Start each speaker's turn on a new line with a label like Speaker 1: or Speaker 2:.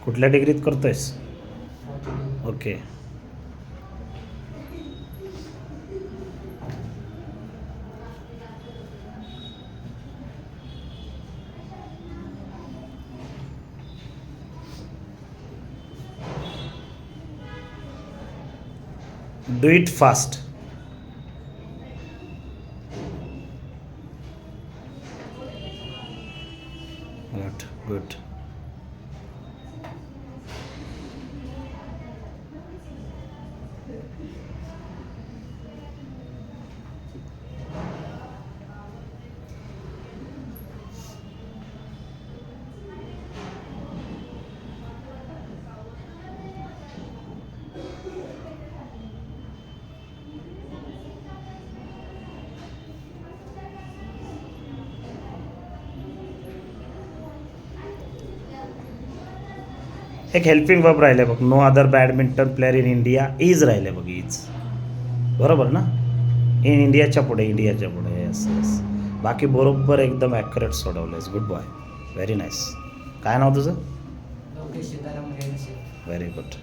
Speaker 1: कुठल्या डिग्रीत करतोयस? Okay. Do it fast. Good good. एक हेल्पिंग वर्ब राहिले बघ. No other badminton player in India is राहिले बघ. इज बरोबर ना. इन इंडियाच्या पुढे येस येस. बाकी बरोबर एकदम ॲक्युरेट सोडवलंयस. Good boy. Very nice. काय नाव तुझं?
Speaker 2: लोकेश सीताराम रेणसे.
Speaker 1: Very good.